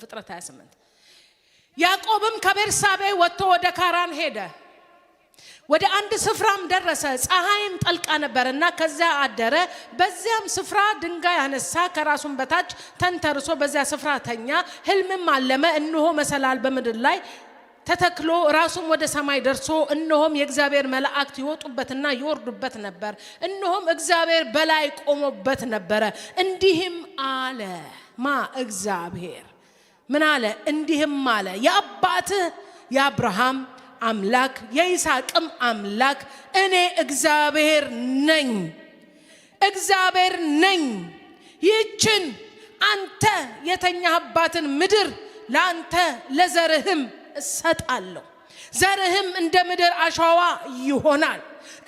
ፍጥረት 28 ያዕቆብም ከቤርሳቤ ወጥቶ ወደ ካራን ሄደ ወደ አንድ ስፍራም ደረሰ ፀሐይም ጠልቃ ነበርና ከዚያ አደረ በዚያም ስፍራ ድንጋይ አነሳ ከራሱም በታች ተንተርሶ በዚያ ስፍራ ተኛ ህልምም አለመ እነሆ መሰላል በምድር ላይ ተተክሎ ራሱም ወደ ሰማይ ደርሶ እነሆም የእግዚአብሔር መላእክት ይወጡበትና ይወርዱበት ነበር እነሆም እግዚአብሔር በላይ ቆሞበት ነበር እንዲህም አለ ማ እግዚአብሔር ምን አለ እንዲህም አለ የአባትህ የአብርሃም አምላክ የይስሐቅም አምላክ እኔ እግዚአብሔር ነኝ ይህችን አንተ የተኛህባትን ምድር ላንተ ለዘርህም እሰጣለሁ ዘርህም እንደ ምድር አሸዋ ይሆናል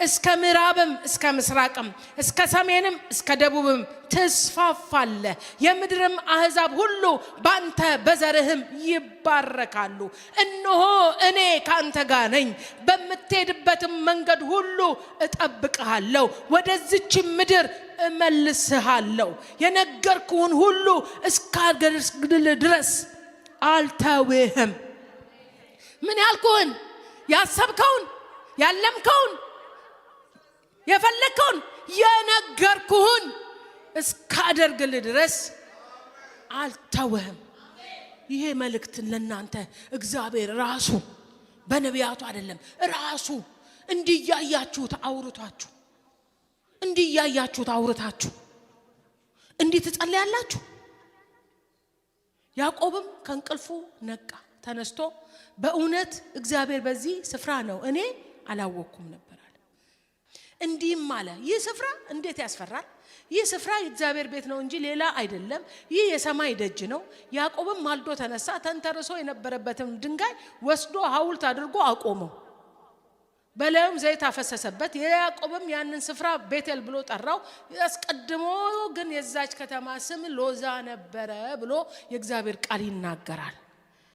እስከ ምዕራብም እስከ ምስራቅም እስከ ሰሜንም እስከ ደቡብም ተስፋፋለህ የምድርም አሕዛብ ሁሉ ባንተ በዘርህም ይባረካሉ እነሆ እኔ ካንተ ጋር ነኝ በምትሄድበትም መንገድ ሁሉ እጠብቅሃለሁ ወደዚች ምድር እመልስሃለሁ የነገርኩህን ሁሉ እስካደርግልህ ድረስ አልተውህም ምን ያልኩህን ያሰብከውን ያለምከውን የፈለከውን የነገርኩህን እስካደርግልህ ድረስ አልተውህም ይሄ መልእክት ለእናንተ እግዚአብሔር ራሱ በነቢያቱ አይደለም ራሱ እንዲያያችሁት አውርታችሁ እንዲህ ትጸልያላችሁ ያዕቆብም ከእንቅልፉ ነቃ ተነስቶ በእውነት እግዚአብሔር በዚህ ስፍራ ነው እኔ አላወኩም ነበር አለ እንዲህም አለ ይህ ስፍራ እንዴት ያስፈራል ይህ ስፍራ የእግዚአብሔር ቤት ነው እንጂ ሌላ አይደለም ይህ የሰማይ ደጅ ነው ያዕቆብም ማልዶ ተነሳ ተንተርሶ የነበረበትን ድንጋይ ወስዶ ሐውልት አድርጎ አቆመው በላዩም ዘይት አፈሰሰበት ያዕቆብም ያንን ስፍራ ቤቴል ብሎ ጠራው ያስቀድሞ ግን የዛች ከተማ ስም ሎዛ ነበረ ብሎ የእግዚአብሔር ቃል ይናገራል